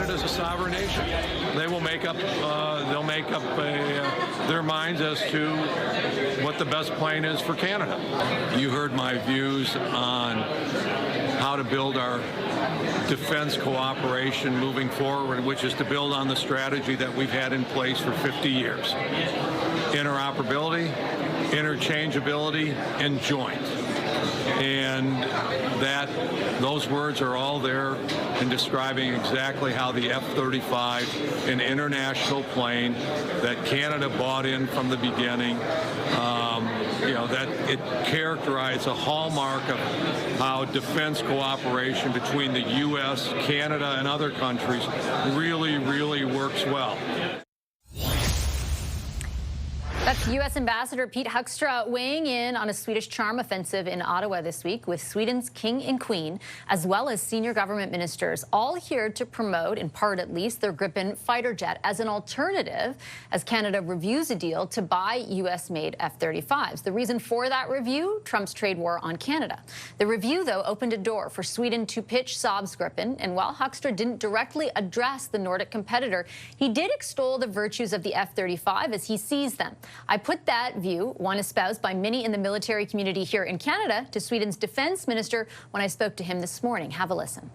Canada's a sovereign nation. They will make up, their minds as to what the best plane is for Canada. You heard my views on how to build our defense cooperation moving forward, which is to build on the strategy that we've had in place for 50 years. Interoperability, interchangeability, and joint. And those words are all there in describing exactly how the F-35, an international plane that Canada bought in from the beginning, that it characterized a hallmark of how defense cooperation between the U.S., Canada, and other countries really, really works well. That's U.S. Ambassador Pete Huckstra weighing in on a Swedish charm offensive in Ottawa this week with Sweden's king and queen, as well as senior government ministers, all here to promote, in part at least, their Gripen fighter jet as an alternative as Canada reviews a deal to buy U.S.-made F-35s. The reason for that review? Trump's trade war on Canada. The review, though, opened a door for Sweden to pitch Saab's Gripen, and while Huckstra didn't directly address the Nordic competitor, he did extol the virtues of the F-35 as he sees them. I put that view, one espoused by many in the military community here in Canada, to Sweden's defense minister when I spoke to him this morning. Have a listen.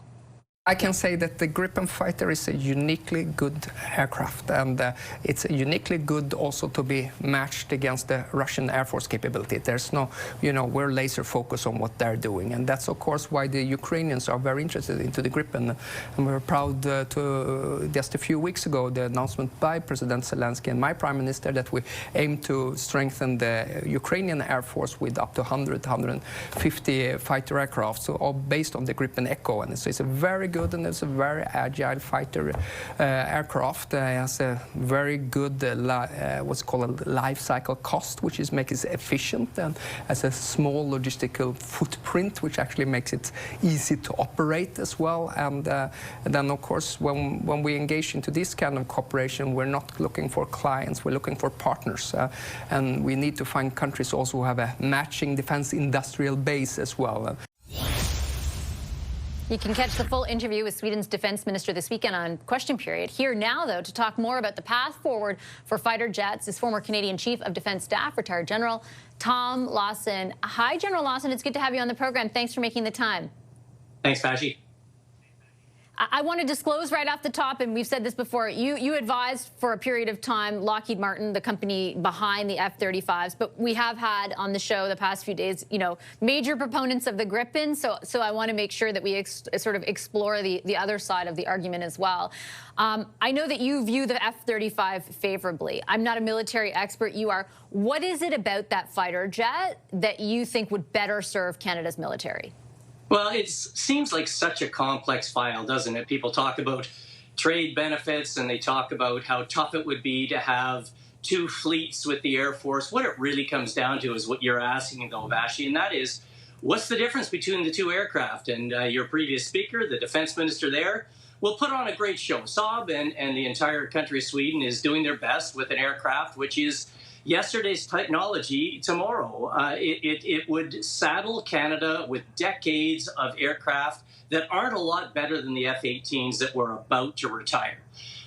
I can say that the Gripen fighter is a uniquely good aircraft, and it's uniquely good also to be matched against the Russian Air Force capability. There's no, we're laser focused on what they're doing, and that's of course why the Ukrainians are very interested into the Gripen. And we're proud to, just a few weeks ago, the announcement by President Zelensky and my Prime Minister that we aim to strengthen the Ukrainian Air Force with up to 150 fighter aircraft, so all based on the Gripen Echo, and so it's a very good and it's a very agile fighter aircraft. It has a very good what's called a life cycle cost, which makes it efficient, and has a small logistical footprint, which actually makes it easy to operate as well. And then, of course, when we engage into this kind of cooperation, we're not looking for clients, we're looking for partners. And we need to find countries also who have a matching defense industrial base as well. You can catch the full interview with Sweden's defense minister this weekend on Question Period. Here now, though, to talk more about the path forward for fighter jets is former Canadian Chief of Defense Staff, retired General Tom Lawson. Hi, General Lawson. It's good to have you on the program. Thanks for making the time. Thanks, Pashi. I want to disclose right off the top, and we've said this before, you advised for a period of time Lockheed Martin, the company behind the F-35s, but we have had on the show the past few days, major proponents of the Gripen, so I want to make sure that we sort of explore the other side of the argument as well. I know that you view the F-35 favorably. I'm not a military expert, you are. What is it about that fighter jet that you think would better serve Canada's military? Well, it seems like such a complex file, doesn't it? People talk about trade benefits and they talk about how tough it would be to have two fleets with the Air Force. What it really comes down to is what you're asking, though, Vashi, and that is, what's the difference between the two aircraft? And your previous speaker, the defense minister there, will put on a great show. Saab and the entire country of Sweden is doing their best with an aircraft which is yesterday's technology tomorrow. It would saddle Canada with decades of aircraft that aren't a lot better than the F-18s that we're about to retire.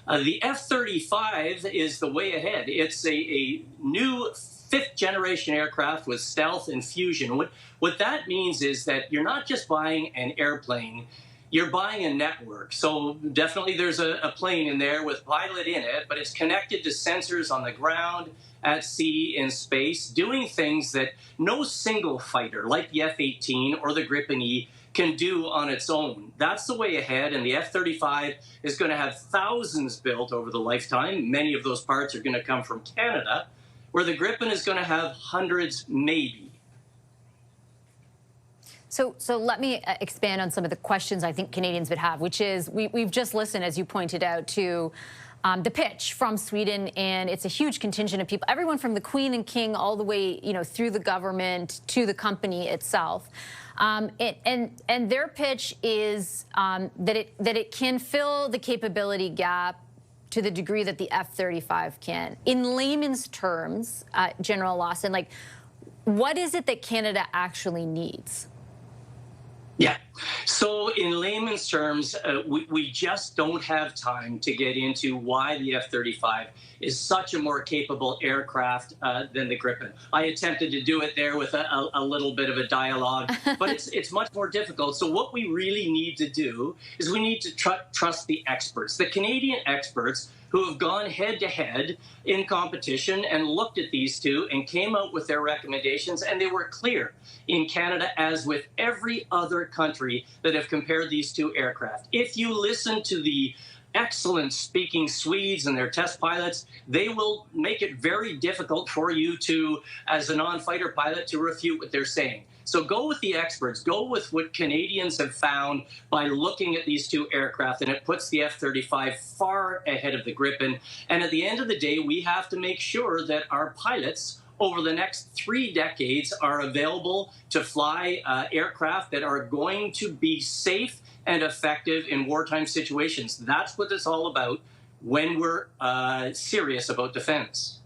The F-35 is the way ahead. It's a new fifth-generation aircraft with stealth and fusion. What that means is that you're not just buying an airplane, you're buying a network. So definitely there's a plane in there with pilot in it, but it's connected to sensors on the ground, at sea, in space, doing things that no single fighter like the F-18 or the Gripen E can do on its own. That's the way ahead, and the F-35 is going to have thousands built over the lifetime. Many of those parts are going to come from Canada, where the Gripen is going to have hundreds, maybe. So let me expand on some of the questions I think Canadians would have, which is we've just listened, as you pointed out, to the pitch from Sweden, and it's a huge contingent of people, everyone from the Queen and King all the way, through the government to the company itself. And their pitch is that it can fill the capability gap to the degree that the F-35 can. In layman's terms, General Lawson, what is it that Canada actually needs? Yeah. So in layman's terms, we just don't have time to get into why the F-35 is such a more capable aircraft than the Gripen. I attempted to do it there with a little bit of a dialogue, but it's much more difficult. So what we really need to do is we need to trust the experts, the Canadian experts who have gone head-to-head in competition and looked at these two and came out with their recommendations, and they were clear in Canada, as with every other country that have compared these two aircraft. If you listen to the excellent speaking Swedes and their test pilots, they will make it very difficult for you to, as a non-fighter pilot, to refute what they're saying. So go with the experts, go with what Canadians have found by looking at these two aircraft, and it puts the F-35 far ahead of the Gripen. And at the end of the day, we have to make sure that our pilots over the next 3 decades are available to fly aircraft that are going to be safe and effective in wartime situations. That's what it's all about when we're serious about defense.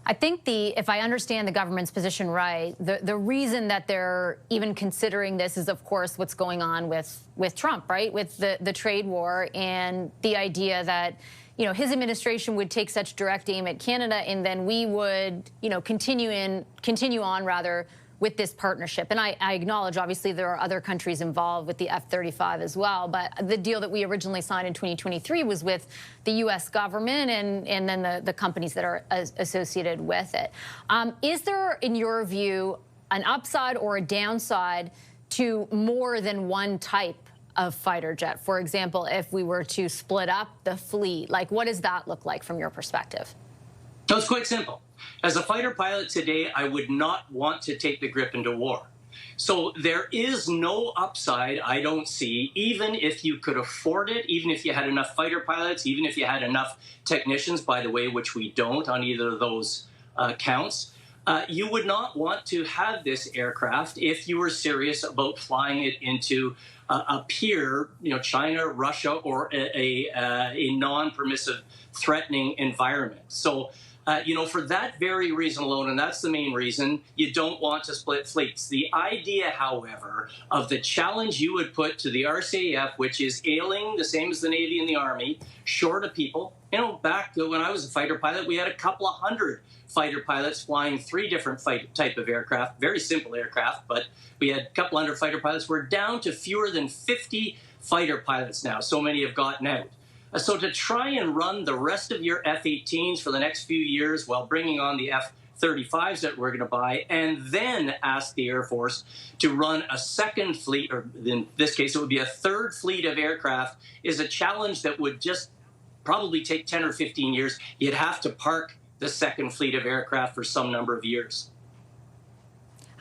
I think if I understand the government's position right, the reason that they're even considering this is, of course, what's going on with Trump, right? With the trade war and the idea that, you know, his administration would take such direct aim at Canada, and then we would, you know, continue on rather with this partnership. And I acknowledge, obviously, there are other countries involved with the F-35 as well, but the deal that we originally signed in 2023 was with the U.S. government and then the companies that are associated with it. Is there, in your view, an upside or a downside to more than one type of fighter jet? For example, if we were to split up the fleet, like what does that look like from your perspective? So it's quite simple. As a fighter pilot today, I would not want to take the Gripen to war. So there is no upside, I don't see, even if you could afford it, even if you had enough fighter pilots, even if you had enough technicians, by the way, which we don't on either of those counts. You would not want to have this aircraft if you were serious about flying it into a peer, you know, China, Russia, or a non-permissive, threatening environment. So, you know, for that very reason alone, and that's the main reason, you don't want to split fleets. The idea, however, of the challenge you would put to the RCAF, which is ailing, the same as the Navy and the Army, short of people. You know, back when I was a fighter pilot, we had a couple of hundred fighter pilots flying 3 different type of aircraft, very simple aircraft, but we had a couple hundred fighter pilots. We're down to fewer than 50 fighter pilots now. So many have gotten out. So to try and run the rest of your F-18s for the next few years while bringing on the F-35s that we're going to buy, and then ask the Air Force to run a second fleet, or in this case it would be a third fleet of aircraft, is a challenge that would just probably take 10 or 15 years. You'd have to park the second fleet of aircraft for some number of years.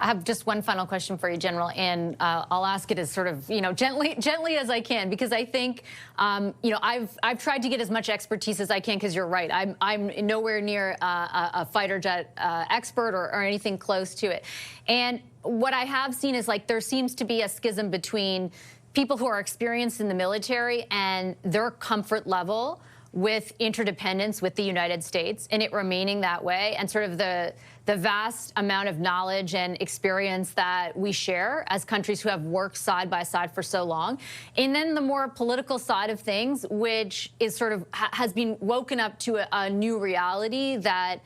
I have just one final question for you, General, and I'll ask it as sort of, you know, gently as I can, because I think, you know, I've tried to get as much expertise as I can, because you're right, I'm nowhere near a fighter jet expert or anything close to it. And what I have seen is, like, there seems to be a schism between people who are experienced in the military and their comfort level with interdependence with the United States and it remaining that way, and sort of the vast amount of knowledge and experience that we share as countries who have worked side by side for so long. And then the more political side of things, which is sort of has been woken up to a new reality that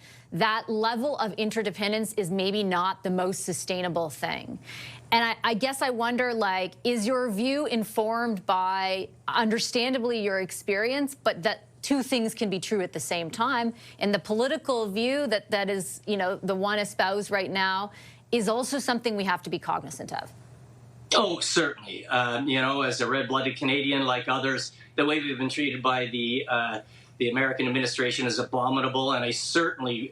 level of interdependence is maybe not the most sustainable thing. And I guess I wonder, like, is your view informed by, understandably, your experience, but that two things can be true at the same time, and the political view that is, you know, the one espoused right now is also something we have to be cognizant of? Oh, certainly. You know, as a red-blooded Canadian, like others, the way we've been treated by the American administration is abominable, and I certainly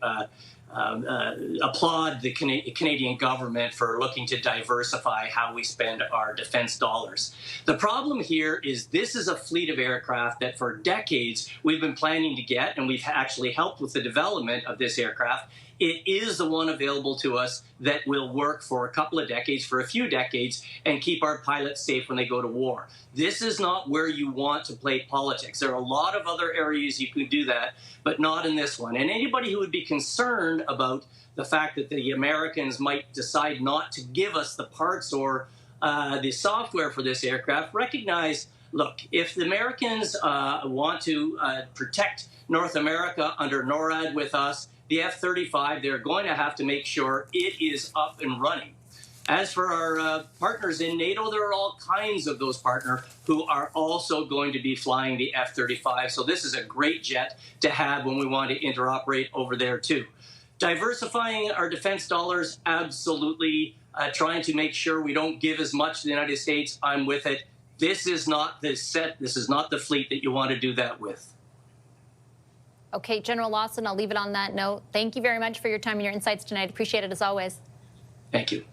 applaud the Canadian government for looking to diversify how we spend our defense dollars. The problem here is this is a fleet of aircraft that for decades we've been planning to get, and we've actually helped with the development of this aircraft. It is the one available to us that will work for a couple of decades, for a few decades, and keep our pilots safe when they go to war. This is not where you want to play politics. There are a lot of other areas you could do that, but not in this one. And anybody who would be concerned about the fact that the Americans might decide not to give us the parts or the software for this aircraft, recognize, look, if the Americans want to protect North America under NORAD with us, the F-35, they're going to have to make sure it is up and running. As for our partners in NATO, there are all kinds of those partners who are also going to be flying the F-35. So this is a great jet to have when we want to interoperate over there, too. Diversifying our defense dollars, absolutely. Trying to make sure we don't give as much to the United States, I'm with it. This is not the set, this is not the fleet that you want to do that with. Okay, General Lawson, I'll leave it on that note. Thank you very much for your time and your insights tonight. Appreciate it as always. Thank you.